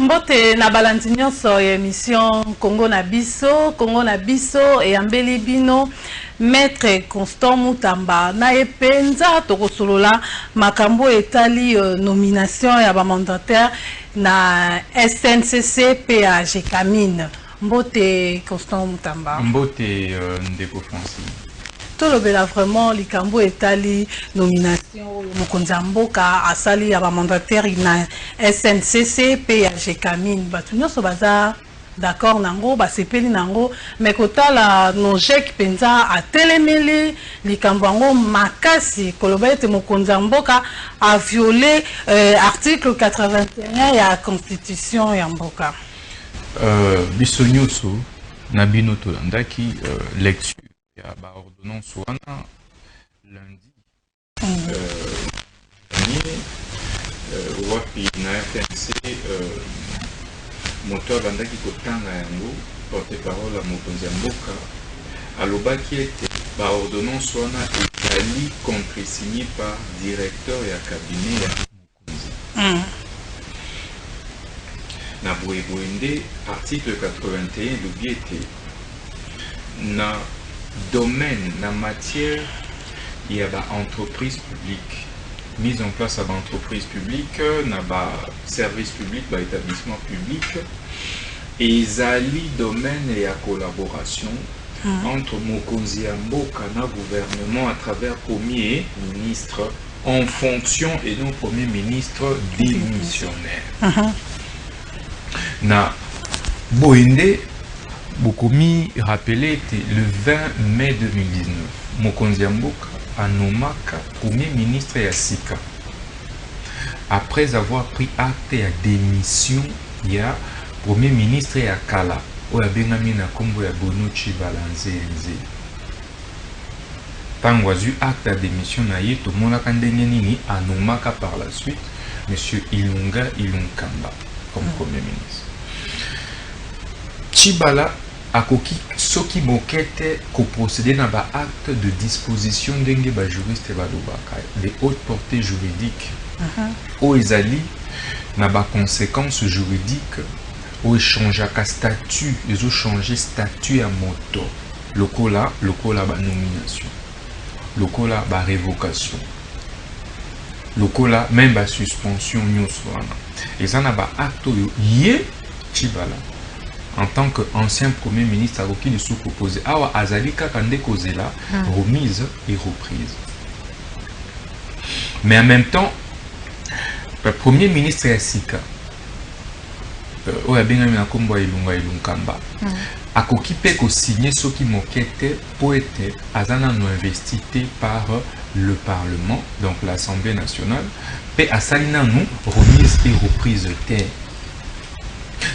Mbote na balandi nyonso ya émission Congo na biso et ambeli bino Maître Constant Mutamba na epenza tokosolola makambo etali nomination ya ba mandataire na SNCC PAG Kamine. Mbote Constant Mutamba. Mbote Ndeko Francine. Tolobela vraiment likambo etali nomination mokonzi mboka asali ya ba mandataire na SNCC PAG Kamine. Batu nyonso baza d'accord nango basepeli nango mais kotala nojek penza atelemeli likambo yango makasi koloba ete mokonzi mboka a violé article 81 ya constitution ya mboka. Biso nyonso na bino tolandaki lecture ya ba ordonnance wana lundi wapi na FNC moto abandaki kotanga yango porte-parole ya mokonzi ya mboka alobaki ete ba ordonnance wana ezali contre-signé par directeur ya cabinet ya mokonzi. Na boyeboyende article 81 elobi ete na domaine, na matière, il y a ba entreprise publique, mise en place à entreprise publique, na ba service public, ba établissement public, et ils domaine et à collaboration entre Mokonzi ya mboka na gouvernement à travers premier ministre en fonction et non premier ministre démissionnaire. Na boinde Bokomi rappelé le 20 mai 2019, Mokonzi ya mboka anomaka premier ministre ya sika. Après avoir pris acte ya démission ya premier ministre ya kala, oya bengami na kombo ya Bonucci Balanzenze. Tango azu acte ya démission na ye, tomonaka ndenge nini anomaka par la suite monsieur Ilunga Ilunkamba comme premier ministre. Chibala akoki soki mokete ko procéder na ba acte de disposition ndenge ba juriste ba lobaka de haute portée juridique o ezali na ba conséquences juridiques o échanger ka statut ils ont changé statut à moto lokola ba nomination lokola ba révocation lokola même ba suspension nyonso wana ezana ba acte yo ye Chibala en tant qu'ancien premier ministre à qui le sous-proposé awa azalika kande kozela remise et reprise. Mais en même temps le premier ministre ya sika oya benga na kombo Ilunga Ilunkamba akoki pe ko signer soki mokete po ete azana no investité par le Parlement, donc l'Assemblée nationale, pe asalina nous remise et reprise terre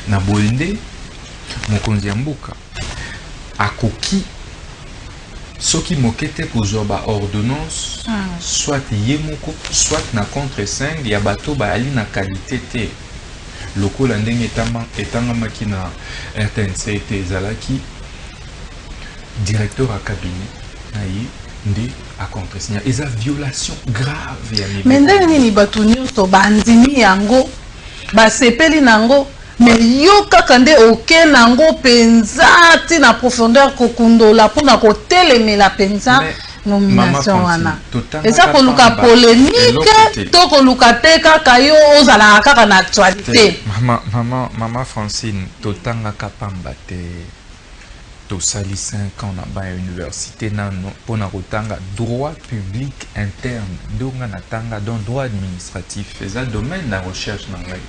na boende mokonzi ya mboka akoki soki mokete kozwa ba ordonnance soit yemoko soit na contre 5 ya bato ba ali na qualité te lokola ndenge etangamaki na RTNC te ezalaki directeur à cabinet na ye nde a contre-signer eza violation grave ya niveau. Mais ndenge nini bato nyonso bandimi yango basepeli nango mais yo kaka nde oke nango penza ti na profondeur kokundola mpona kotelemela penza nomination wana eza koluka polémique to koluka te kaka yo ozalaka kaka na actualité. Mama Francine totangaka pamba te tosali 5 ans na ba université nano mpona kotanga droit public interne ndonga natanga dans droit administratif eza domaine na recherche na ngai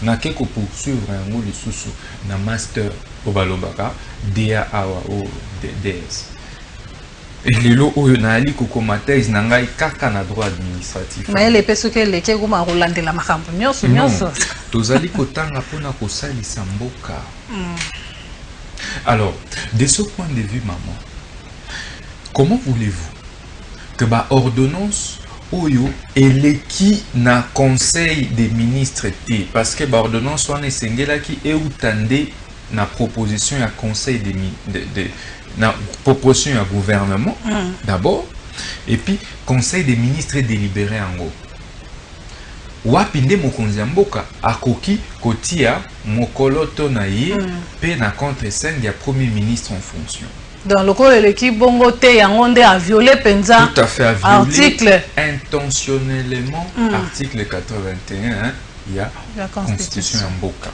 nake ko poursuivre yango lisusu na master obalobaka DA awa o DS lelo oyo naali kokoma thèse na ngai kaka na droit administratif mais le peso ke leke kuma kolandela makambo nyonso tozali kotanga mpona kosalisa mboka. Alors de ce point de vue maman, comment voulez-vous que ba ordonnance oyo eleki na conseil des ministres te parce que ba ordonnance wana esengelaki eutande na proposition ya conseil des na proposition ya gouvernement d'abord et puis conseil des ministres délibéré en gros wapi nde mokonzi ya mboka akoki kotia mokolo to na ye pe na contre-scène ya premier ministre en fonction. Dans le cas de l'équipe Bongo Te Yangonde a violé Penza. Tout à fait, a violé article intentionnellement article 81 il y a la constitution ya mboka.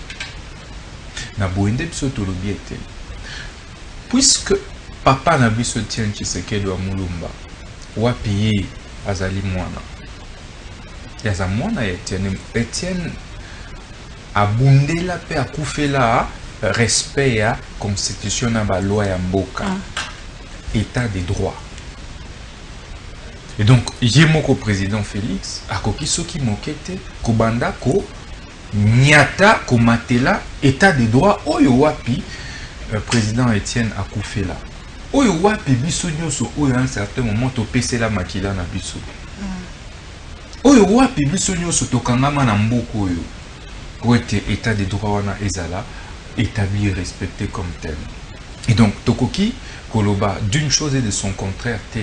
Na boende biso tolobi ete puisque papa na biso Etienne Tshisekedi wa Mulumba wapi ye azali mwana yaza mwana ya Etienne abundela pe akufela respect ya constitution na ba loi ya mboka état de droit. Et donc yemoko président Félix akoki soki mokete kobanda ko nyata ko matela état de droit oyo wapi président Etienne akufela oyo wapi biso nyoso oyo à un certain moment to pesela makila na biso oyo wapi biso nyoso to kangama na mboko oyo pour être état de droit wana ezala établi et respecté comme tel. Et donc tokoki koloba d'une chose et de son contraire te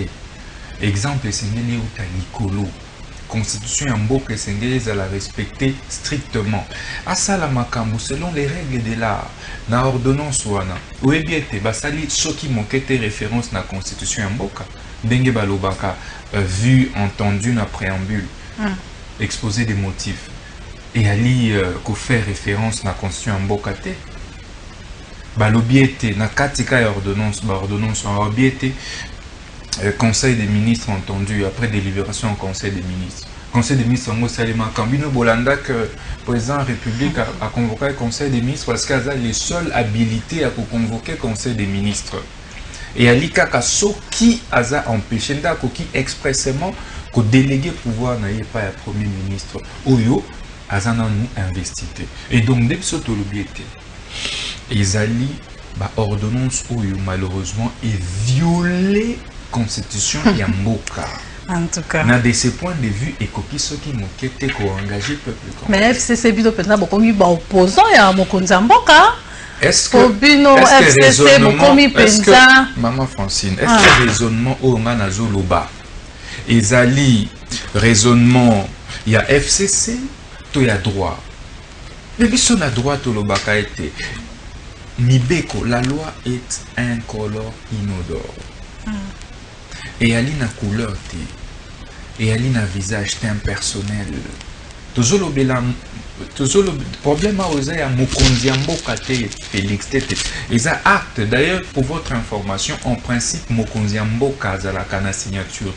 exemple sengeli uta likolo constitution ya mboka sengeli ezala respecté strictement asala makambo selon les règles de l'art na ordonnance wana oyebi ete basali soki mokete référence na constitution ya mboka ndenge balobaka vu entendu na préambule exposé des motifs et ali ko faire référence na constitution ya mboka te balobi ete na katika ya ordonnance ba ordonnance balobi ete conseil des ministres entendu après délibération au conseil des ministres. Conseil des ministres en Salima Kambino Bolanda que président de la République a convoqué le conseil des ministres parce qu'il a les seules habilités à convoquer le conseil des ministres. Et à l'IKAKA qui a empêché qui expressément que délégué pouvoir n'a pas le premier ministre. Oyo a nous investi. Et donc dès que ce l'objectif, ils allaient ba ordonnance oyo malheureusement est violée constitution ya mboka. En tout cas. Na de ce point de vue ekoki soki mokete ko engager peuple. Mais FCC bido penza bokomi ba opposant ya mokonzi ya mboka. Est-ce que Bino FCC bokomi penza Maman Francine, est-ce que raisonnement o nga na zoloba ezali raisonnement ya FCC to ya droit. Mais biso na droit to lobaka ete Mibeko, la loi est incolore, inodore. Et elle a une couleur, et elle a un visage impersonnel. Toujours le problème à Mokonzi Mboka Félix Tete. Et ça acte, d'ailleurs, pour votre information, en principe, Mokonzi Mboka a la signature.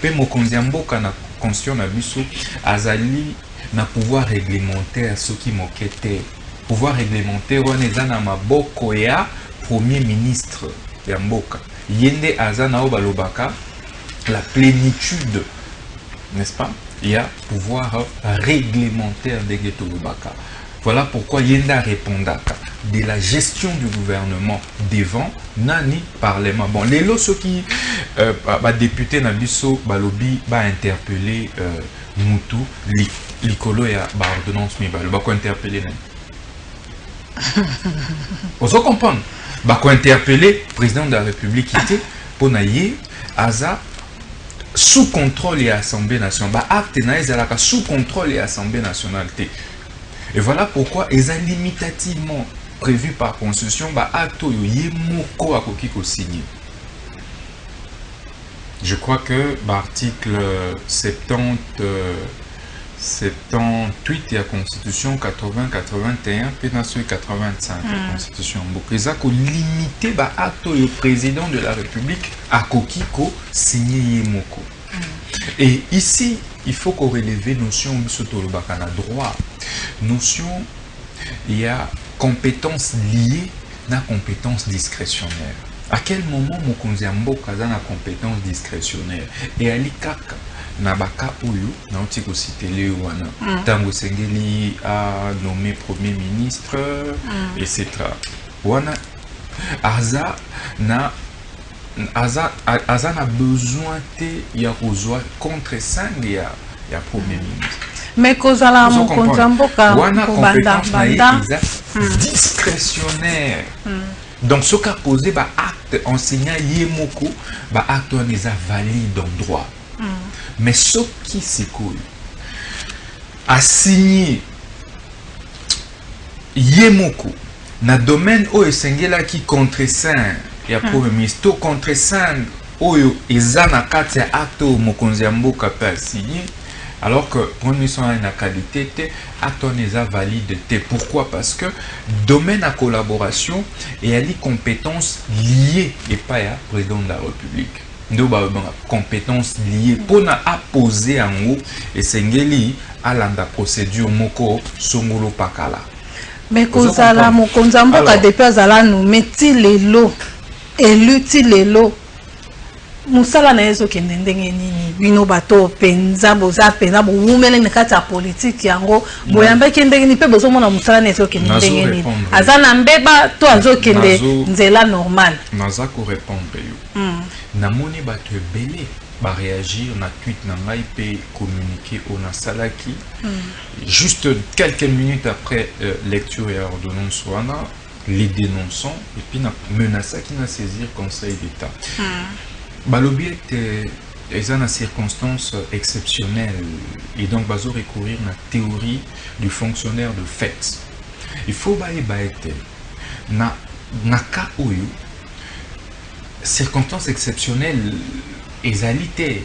Puis Mokonzi Mboka na constitution na biso azali na pouvoir réglementaire ce qui mokete. Pouvoir réglementaire on est dans maboko ya premier ministre ya mboka yende azana o balobaka la plénitude, n'est-ce pas? Il y a pouvoir réglementaire de Getolobaka. Voilà pourquoi yenda répondaka de la gestion du gouvernement devant nani parlement. Bon, les lots ceux qui député nabiso balobi ba interpeller Moutou likolo ya ba ordonnance mi baloba ko interpeller nani. Vous comprenez? Bah, qu'on interpeller le président de la République pour naïe Aza sous contrôle et Assemblée nationale. Bah, acte naïe sous contrôle et Assemblée nationale. Et voilà pourquoi ils ont limitativement prévu par constitution. Bah, acte yemoko akokiko signé. Je crois que l'article 78 il y a Constitution 80-81 puis dans 85 la Constitution Bokeza ko limité ba acte le président de la République à kokiko signé yemoko. Et ici il faut qu'on relève notion bisotolobaka na droit notion il y a compétence liée na compétence discrétionnaire. À quel moment mokonzi mboka za na compétence discrétionnaire et ali kaka na baka oyo na otiko citer wana tango sengeli a nommé premier ministre etc. wana aza na besoin te ya kozwa contre sang ya premier ministre. Mais kozala mokonzi mboka wana compétence banda discrétionnaire. Donc ce qu'a posé ba acte enseignant yemoko ba acte on les a valide en droit. Mais ce qui s'écoule, a signé Yemoko na domaine où esengela qui contre-saint ya premier ministre contre-saint oyo eza na kati ya acte mokonzi ya mboka pe a signé alors que premier ministre a une qualité te acte eza valide te. Pourquoi? Parce que domaine à collaboration et à les compétences liées et pas à président de la République. Nous avons compétences liées pour apposer en haut et sengeli à la procédure moko songolo pakala. Mais kozala mokonzi ya mboka depuis azala nommé ti lelo élu ti lelo musala na yezo kende ndenge nini bino bato penza boza penza bowumele na kati ya politique yango boyamba kende ndenge ni pe bozo mona musala na yezo kende ndenge nini azana mbeba to azo kende nzela normal naza ko répondre yo namoni bato ebele ba réagir na tweet na ngai pe communiquer on a salaki juste quelques minutes après lecture et ordonnance wana les dénonçant et puis na menaça qui na saisir conseil d'état balobi était une circonstance exceptionnelle et donc bazo recourir à la théorie du fonctionnaire de fait. Il faut être na cas oyo circonstance exceptionnelle ezalité.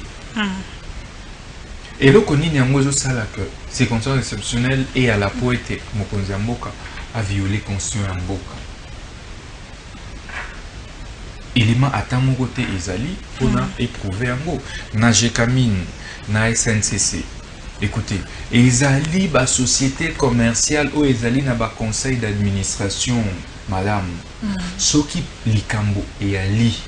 Et le koni nyango sala que circonstance exceptionnelle et à la poète mokonzi mboka a violé constitution ya mboka. Élément à côté ezali pour éprouver en gros na Jekamine na SNCC écoutez ezali ba société commerciale ou ezali na ba conseil d'administration madame soki likambo et ali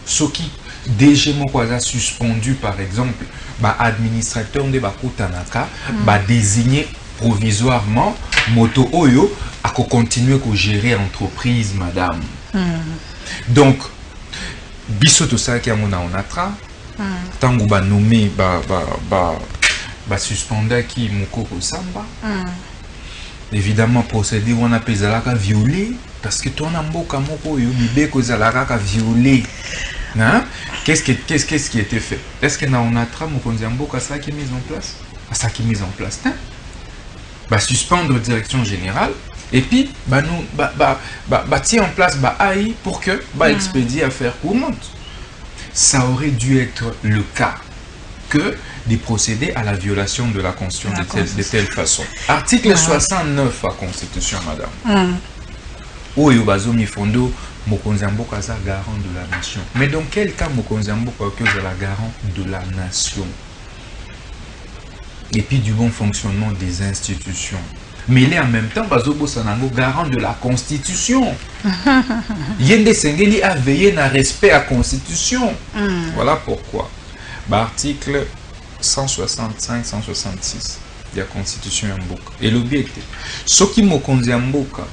soki DG moko aza suspendu par exemple ba administrateur de ba kutanaka ba désigné provisoirement moto oyo a continuer ko gérer entreprise madame. Donc, biso to ça qui a mon onatra, tango ba nommé ba suspender qui mukoko samba. Évidemment procédé on a pezalaka violé parce que ton amboka moko yo bibe ko zalaka violé. Hein? Qu'est-ce qui était fait? Est-ce que na onatra mokonzi mboka ça qui est mis en place? Ça qui est mis en place, hein? Ba suspendre direction générale. Et puis, tirer en place AI pour que expédier affaire courante. Ça aurait dû être le cas que de procéder à la violation de la Constitution de telle façon. Article 69 de la Constitution, madame. Oyo bazomi fondo mokonzi mboka za garant de la nation. Mais dans quel cas mokonzi mboka que la garant de la nation? Et puis du bon fonctionnement des institutions. Mais il est en même temps Bazobo Sanango garant de la Constitution. Yende Sengeli a veillé à respect à la Constitution. Voilà pourquoi. Article 165-166 de la Constitution Mboka. Et l'objectif, ce qui Mokonzi Mboka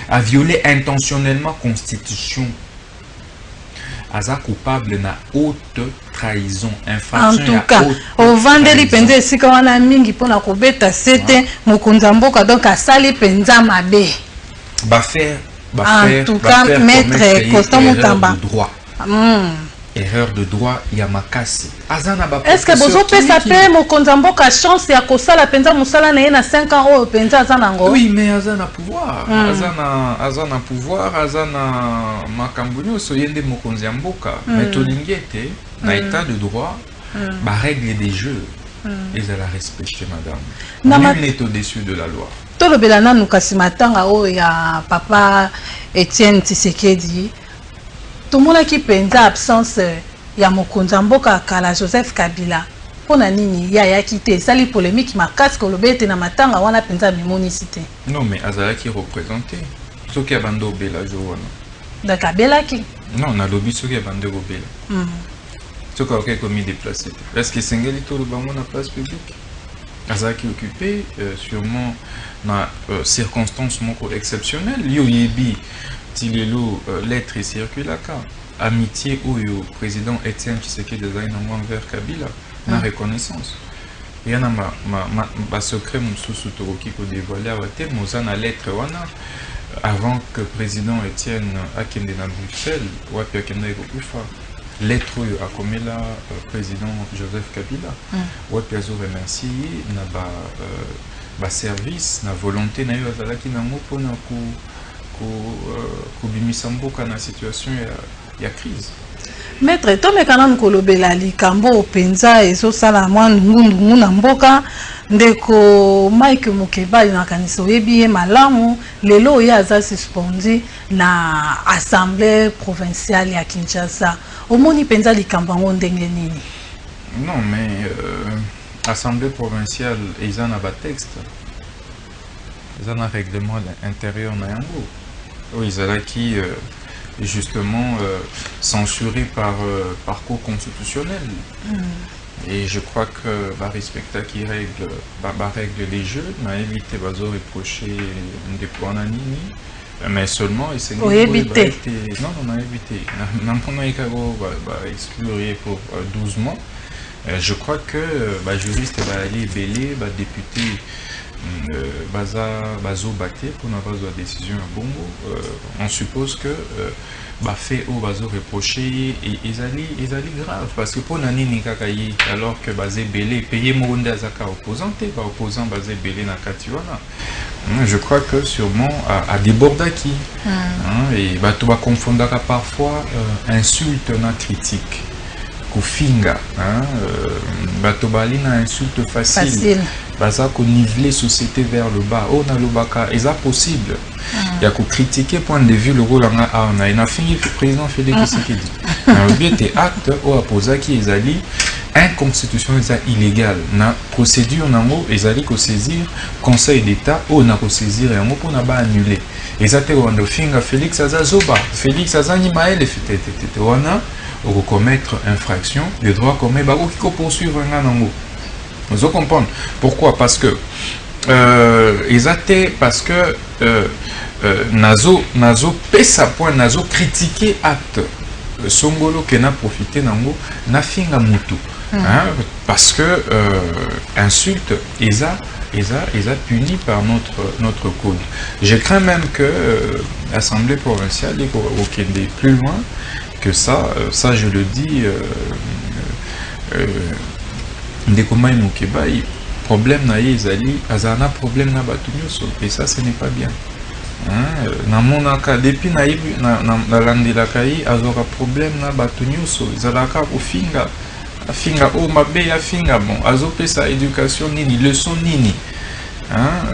a violé intentionnellement la Constitution. Aza coupable na haute trahison, infraction. En tout cas, au vendeli pende sika wana mingi pona kobeta c'était mokonzi mboka donc asali penza mabe. En tout cas, maître Constant Mutamba. Erreur de droit Yamakasi. Est-ce que vous avez sapé mokonzi mboka chance ya kosala penza musala na ye na 5 ans au penza azanango? Oui, mais azana pouvoir. Azana pouvoir, azana makambunyo so yende mokonzi mboka. Mais tolingete na état de droit, ba règle des jeux. Ils allaient respecter madame. Nul n'est au-dessus de la loi. Tout le belana nous kasimatanga o ya papa Etienne Tshisekedi. Tout le monde qui penza absence ya mokonzi mboka kala Joseph Kabila. Pona nini ya quitté sali polémique makasi ko lobete na matanga wana penza mimonicité. Non mais azala qui représenté. Ce qui a bando bela jowana. D'accord, bela qui? Non, on a lobby ce qui a bando bela. Ce qui a commis déplacé. Est-ce que Sengeli to le bango na place publique? Azala qui occupé sûrement na circonstances moko exceptionnelles. Yo yebi Tilelo lettre circulaka amitié au président Etienne Tshisekedi envers Kabila na reconnaissance. Il y a ma secret mususu toroki ko dévoiler awate mozana lettre wana avant que président Etienne akende na Bruxelles wapi akende ko kufa lettre à comme la président Joseph Kabila ouais piazo remercier na ba service na volonté na yo azalaki nango pona ko bimisa mboka na situation ya crise. Maître tomekana nkolobela likambo penza ezosala mwa ngungu na mboka ndeko Mike Mukeba inakanisa oyebi ye malamu lelo oyo aza suspendi na assemblée provinciale ya Kinshasa omoni penza likambo ngo ndenge nini? Non mais assemblée provinciale eza na ba texte eza na règlement intérieur na yango oyo ezalaki justement censuré par cour constitutionnelle. Et je crois que va respecter qui règle les jeux, m'a évité de reprocher des points nini, mais seulement et c'est évité. Non, on a évité. Va exclure pour 12 mois. Je crois que juriste va aller belé, député bazo baté pour n'avoir de décision à Bongo. On suppose que fait au bazo reproché et ils allaient grave parce que pour nani nikakayi alors que basé belé payer monde azaka opposante pas opposant basé belé na katiwana. Je crois que sûrement à débordaki et tu vas confondre parfois insulte na critique. Kufinga, Batobalina insulte facile. Baza ko niveler société vers le bas. Oh na lobaka, est ça possible? Il y a que critiquer point de vue le rôle on a fini le président Félix Tshisekedi. Le bien des actes au apposa qui est allé inconstitutionnel illégal. Na procédure nango ezali ko saisir Conseil d'État ou na ko saisir yango pour na ba annuler. Ezate wando finga Félix Azazoba, Félix Azani Maël et wana ou commettre infraction, le droit commun bah qui poursuivre un nango. Vous comprenez pourquoi? Parce que parce que nazo pesa point nazo critiquer acte songolo qui n'a profité nango na finga mutu parce que insulte eza puni par notre code. Je crains même que l'Assemblée provinciale est plus loin que ça je le dis ndeko Mai Mukeba problème na yezali azana problème na batunyoso et ça ce n'est pas bien na monaka depuis na landela kai azora problème na batunyoso zalaka ofinga afinga o mabe ya finga bon azopesa éducation nini leçon nini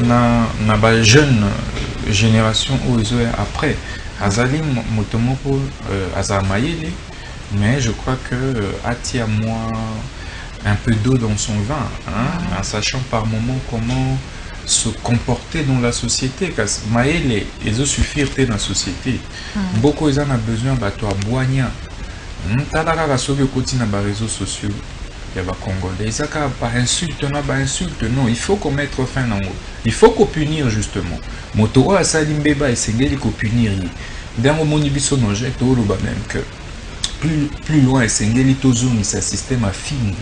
na ba jeune génération o ezoya après azali motomoko azamayele mais je crois que atia moi un peu d'eau dans son vin en sachant par moment comment se comporter dans la société parce que maele ezo suffire dans la société beaucoup ils en a besoin bato aboigna talaka ka soki okoti na ba réseaux sociaux ya ba congolais ezaka par insulte non il faut qu'on mette fin nango il faut qu'on punir justement moto a sali mbeba esengeli ko punir ni ndango moni biso no jet to loba même que plus loin esengeli tozumi sa système a fingi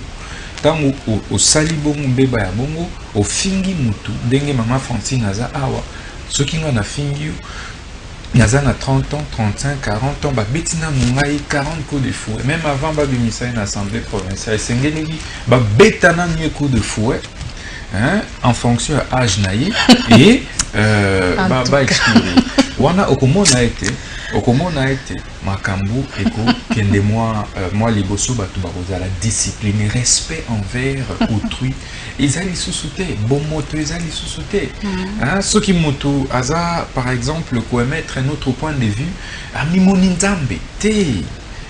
tango au sali bongo mbeba ya bongo au fingi mutu ndenge mama Francine aza awa soki nga na fingi naza na 30 ans 35 40 ans ba betina ngai 40 coups de fouet même avant ba bimisa na assemblée provinciale esengeli ba betana ni coups de fouet en fonction à âge naïe et ba exclure wana okomona été makambu eko kende moi liboso batu bakozala discipline respect envers autrui ezali susute bon moto ezali susute ce qui moto aza par exemple ko émettre un autre point de vue amimoni nzambe te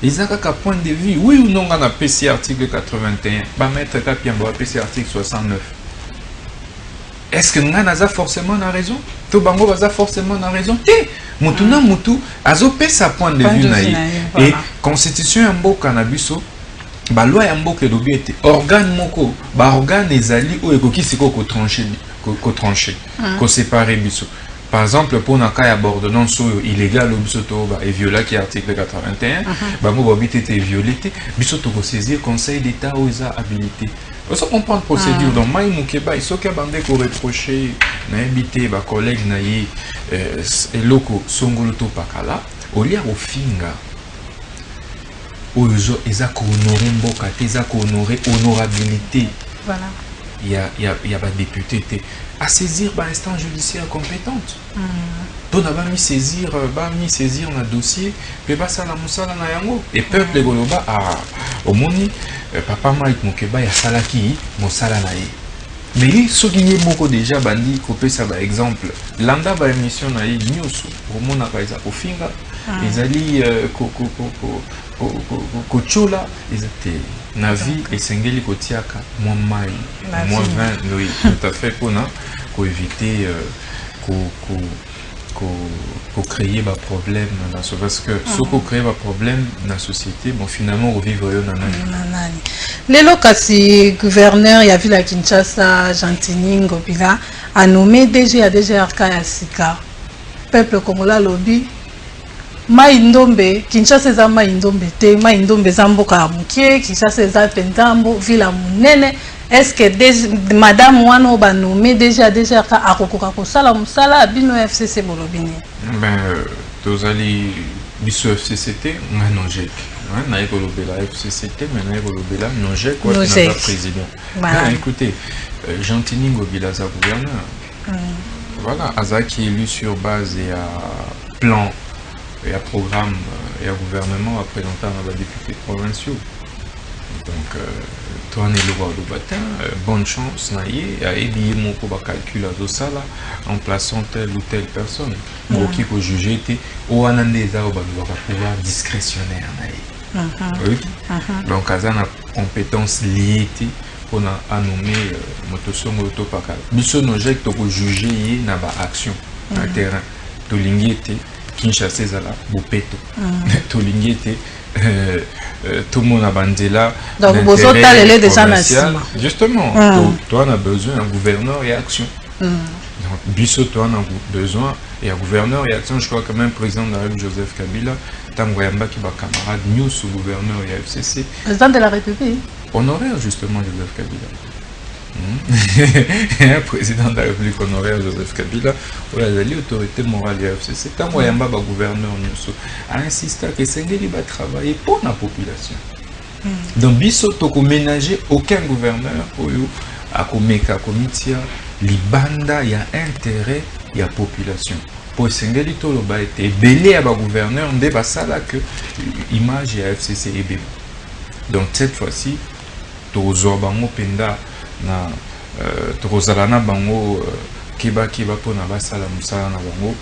ezaka ka point de vue oui ou non na PC article 81 ba mettre ka piambo PC article 69. Est-ce que nga naza forcément na raison? To bango baza forcément na raison? Te mutu na mutu azope sa point de vue na ye. Et constitution ya mboka na biso ba loi ya mboka elobi ete organe moko ba organe ezali oyo ekokisi ko trancher ko séparer biso. Par exemple, pour un cas d'ordonnance illégale, et viola qui est article 81, bango bobite été violé, biso to saisir conseil d'état aux habilité. On comprend la procédure. Donc, Mai Mukeba, il faut qu'il y ait des reprocher, n'habiter, bah collègue naïe, et loko songolo to pakala, au lieu au finga. oyo eza ko honorer mboka te eza ko honorer honorabilité Voilà. il y a ba député te à saisir ba instance judiciaire compétente to na ba mi saisir na dossier pe ba sala musala na yango et peuple goloba a omoni papa Mike Mokeba ya salaki mosala na ye mais il soki moko déjà bandi kopesa ba exemple landa ba émission na ye nyusu omona ka eza kofinga ezali kochola ezate na vie esengeli kotiaka mwa mai mwa vin oui tout à fait pour éviter créer des problèmes parce que ce qu'on crée des problèmes dans la société bon finalement on vivre nanani lelo kasi gouverneur ya ville ya Kinshasa Gentini Ngobila a nommé DG à DGRK ya sika peuple congolais lobby Maïndombe, Kinshasa eza Maïndombe te, Maïndombe eza mboka ya mukie, Kinshasa eza pendambo, ville munene. Est-ce que madame wana ba nommé déjà akokoka kosala musala bino FCC bolobini? Ben tozali biso FCCT nga nojek. Na ekolobela FCCT mais na ekolobela nojek quoi na président. Écoutez, Gentini Ngobila za gouverneur. Voilà, Azaki élu sur base et à plan et à programme et à gouvernement à présenter à des députés provinciaux. Donc, toi, le roi de Batin, bonne chance, à ébier mon calcul à Zosala en plaçant telle ou telle personne. Pour qui peut juger, ou en andeza au pouvoir discrétionnaire. Oui. Donc, à une compétence liée pour nommer Motoson Autopakal. Nous sommes pour juger na ba action na terrain. To linguete Kinshasa ezala bopeto tolingi ete tout le monde a bandela donc vous avez déjà justement toi on a besoin d'un gouverneur et action donc biso toi on a besoin et un gouverneur et action je crois quand même président de la République Joseph Kabila tango yamba ki ba camarade news sous gouverneur et FCC président de la République honoraire justement Joseph Kabila président de la République honoraire Joseph Kabila, ou l'autorité morale de FCC, tant que Yamba gouverneur a insisté que Sengeli va travailler pour la population. Donc, biso toko ménager aucun gouverneur à Komeka Komitia, Libanda, il y a intérêt, il y a population. Pour Sengeli Toloba était belé à ba gouverneur, on débat ça là que image et FCC est bébé. Donc, cette fois-ci, Tozo Bango Penda. Na tokozalana bango kiba pona basala musala na bango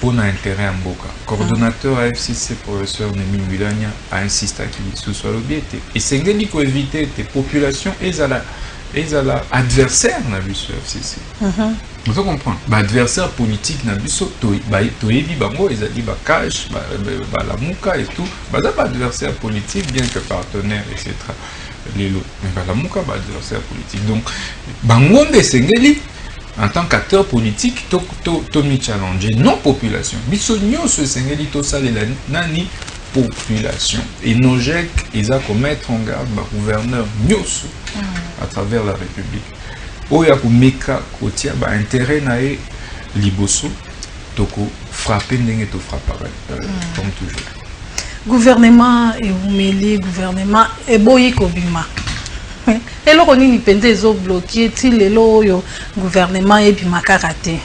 pona intérêt en mboka coordonnateur à FCC professeur Nemi Milania a insisté qu'il sous soit l'objectif et sengeli ko éviter des populations ezala adversaire na biso FCC vous comprenez ba adversaire politique na biso to yebi bango ezali ba cash ba la muka et tout ba adversaire politique bien que partenaire etc. Mais la mouka va adversaire politique. Donc, Bangonde Sengeli, en tant qu'acteur politique, Tomi Challenge, non population. Bissonio se Sengeli, Tosal et la nani population. Et Nojek, ils ont commettre en garde le gouverneur Nyosu à travers la République. Oya Meka Kotia, intérêt nae Liboso, Toko frapper n'engue to frapper, comme toujours. Gouvernement et Oumeli, gouvernement et Boyi Kobima. Et là, on y pende zo bloqué, le gouvernement et Bima karaté.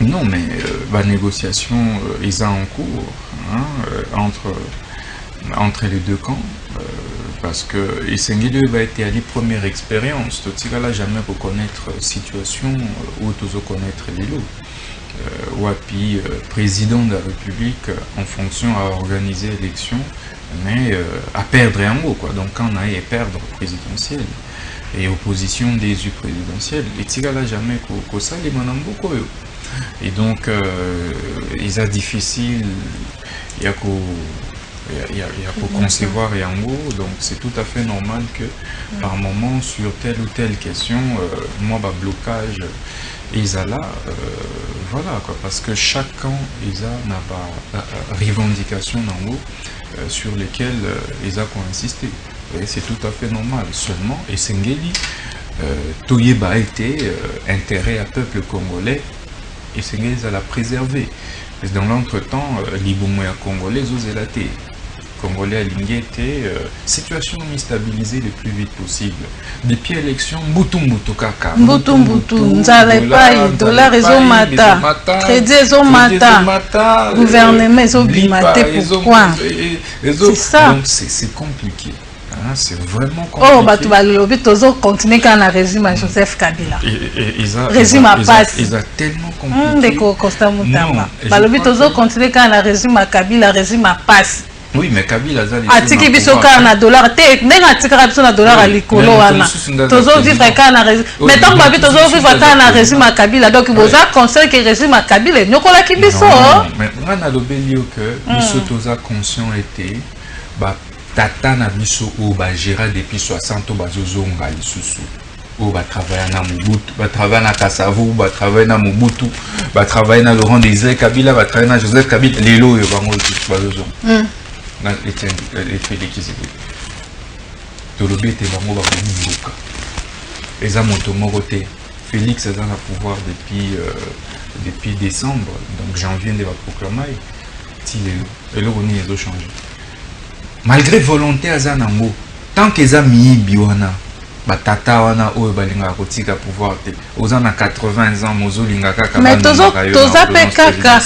Non, mais la négociation est en cours entre les deux camps. Parce que Isengeli va être à la première expérience. Tu vas jamais reconnaître la situation ou tu vas connaître les lots. Wapi, président de la République, en fonction à organiser l'élection, mais à perdre un mot, quoi. Donc, quand on a à perdre présidentielle et opposition des yeux présidentielles, et Tigala jamais qu'au ça, les manamboko. Et donc, il est difficile, il y a qu'au concevoir et en gros, donc c'est tout à fait normal que par moment, sur telle ou telle question, moi, blocage. Ils ont là, voilà quoi, parce que chacun ils a pas revendication en haut sur lesquelles ils ont insisté. Et c'est tout à fait normal. Seulement, et Sengeli, Toyeba a été intérêt à peuple congolais, et Sengeli a la préservé. Dans l'entretemps, les Congolais ont zélaté. Congolais aligné était situation stabilisée le plus vite possible. Depuis l'élection, Mbutu Kaka. Mbutu, Nzalepai, dollar Ezomata, crédit Ezomata, gouvernement Ezobimate, pourquoi? C'est ça. Donc c'est compliqué. Hein, c'est vraiment compliqué. Oh, bah tu vas le toujours continuer quand on régime à Joseph Kabila. Régime à passe. Ils ont tellement compliqué. Bah le toujours continuer quand on régime à Kabila, régime à passe. Oui, mais Kabila a tiki biso ka na dollar te nenga tika biso na dollar à likolo wana toujours vivre ka na régime mais tant que toujours vivre ka na régime à Kabila donc vous a conseil que régime à Kabila nyokola ki biso mais on a lobelio que biso toza conscient était ba tata na biso o ba géra depuis 60 bazozonga lisusu o ba travailler na Mobutu ba travailler na Kasavu ba travailler na Mobutu ba travailler na Laurent Désiré Kabila ba travailler na Joseph Kabila lelo yo bango bazozonga dans les Félix Tshisekedi tolobi ete bango bakomi mboka eza moto moko te Félix aza na pouvoir depuis décembre donc janvier nde baproclama ti lelo eloko nini ezochanger malgré volonté aza nango tant que eza miyibi wana batata wana oyo balingaka kotika pouvoir te oza na 80 ans mozolinga kaka mais toza pe kaka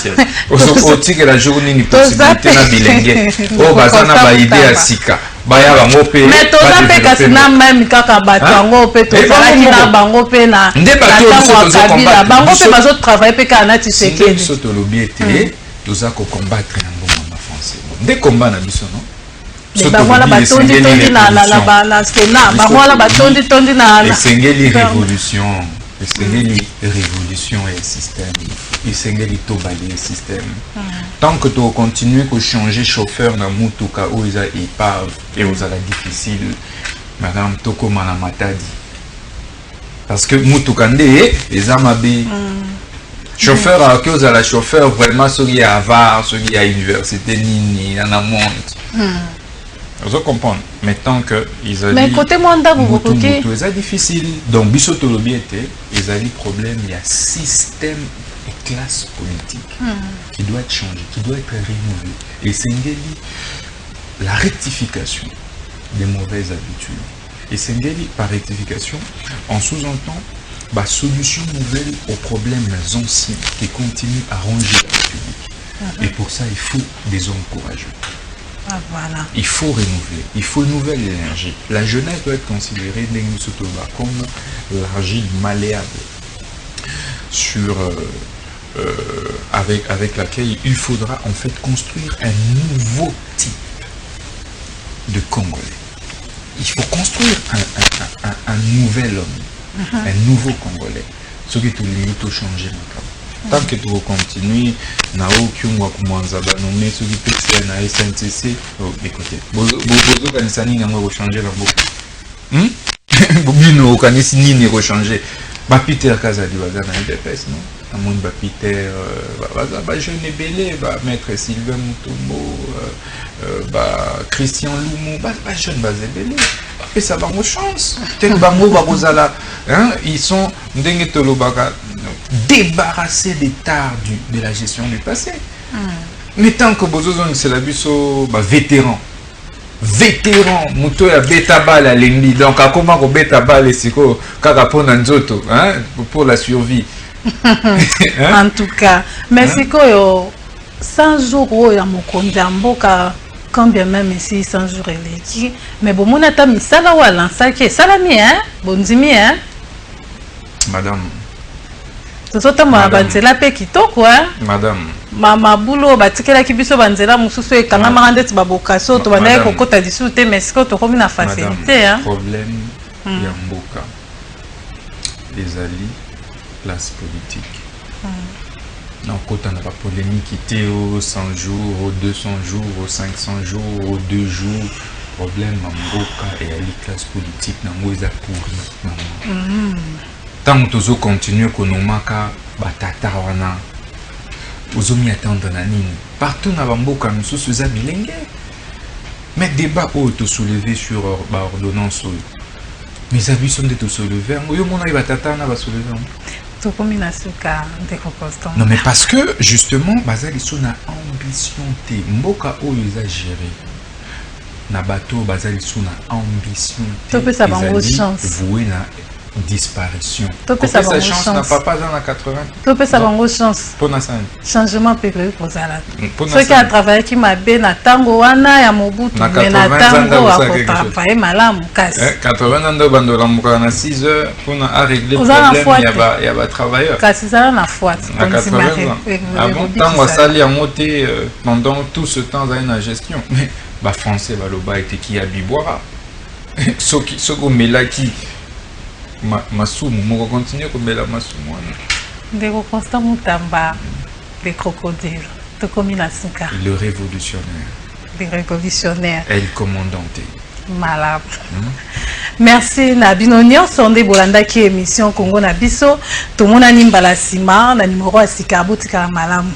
otikela jour nini possibilité na bilenge oyo baza na baide ya sika baya bango pe mais toza pe kasi na même kaka bato yango pe tozalaki na bango pe na nde bato bango pe bazotravaille pe kaka na Tshisekedi biso tolobi ete toza kocombattre yango mama français nde combat na biso non bangola batondi tondi na Sénat bangola batondi tondi na esengeli révolution esengeli révolution et système esengeli tobali système tant que tu continues que changer chauffeur na mutuka ou ils a épave et aux ala difficile madame tokoma na matadi parce que mutuka nde ezamabe chauffeur à que aux ala chauffeur vraiment celui à Var celui à université nini na monte vous comprenez mais tant que ils ont mais côté manda vous voyez c'est difficile donc biso tolobi était ils ont des problèmes il y a système et classe politique qui doit être changé qui doit être renouvelé et c'est la rectification des mauvaises habitudes et c'est par rectification on sous-entend la solution nouvelle aux problèmes anciens qui continuent à ronger la République et pour ça il faut des hommes courageux. Ah, voilà. Il faut renouveler, il faut une nouvelle énergie. La jeunesse doit être considérée comme l'argile malléable sur, avec laquelle il faudra en fait construire un nouveau type de Congolais. Il faut construire un nouvel homme, un nouveau Congolais. Ce qui tout changer maintenant. Tant que tu continues, na okiungwa kumwanza banome soki pexia na SNCC écoutez bozo kanisa nini yango changer la boka bobino kanisi nini changer ba Peter Kazadi baza na UDPS non amoni ba Peter baza ba jeune belé ba maître Sylvain Mutombo ba Christian Lumo ba jeune baza belé et ça va mo chance tel bango ba bozala hein ils sont ndenge tolobaka débarrasser des tares de la gestion du passé. Mais tant que Bozozon c'est la biso vétéran. Vétéran, muto ya beta bal à l'ennemi. Donc à comment ko beta bal et siko kaka pona nzoto hein pour la survie. En tout cas, mais siko yo 100 jours ya mokonzi mboka quand bien même ici 100 jours eleki mais bon mon ata misala wala saki salami hein bondimi hein madame tozota mwa banzela pe kitoko madame mama bulo batikelaki biso banzela mususu ekangama ndeti babokaso to banaye kokota disu te mais siko tokomi na facilité hein problème ya mboka les alliés classe politique non kota na ba polémique té au 100 jours au 200 jours au 500 jours au 2 jours problème ya mboka et la classe politique na moza pourri tant que tu continues konomaka batata wana ozomi attendre na nini partout na bamboka misusu za bilenge mais débat to soulever sur ordonnance mais abiso nde to soulever yo mona batata na ba soulever non mais parce que justement bazali so na ambition te mboka oyo eza géré na bato bazali sous na ambition topesa bango chance voué na disparition topesa bango chance na papa dans la 80 topesa bango chance pona sana changement peut kozala ceux qui a travaillé qui m'a bien na tango wana ya mobutu mais na tango akotravailler malamu kasi 80 ans bando lamuka na 6 heures pona a régler problème ya ba travailleurs kasi zala na foi na 80 ans avant tango sali ya moté pendant tout ce temps dans la gestion mais ba français baloba était qui a biboira soko melaki masumu moko continue komela masumu wana ndeko Constant Mutamba les crocodiles tokomi na suka le révolutionnaire el commandante malamu merci na bino nyonso nde bolandaki émission Congo na biso tomonani mbala nsima na numéro ya sika botikala malamu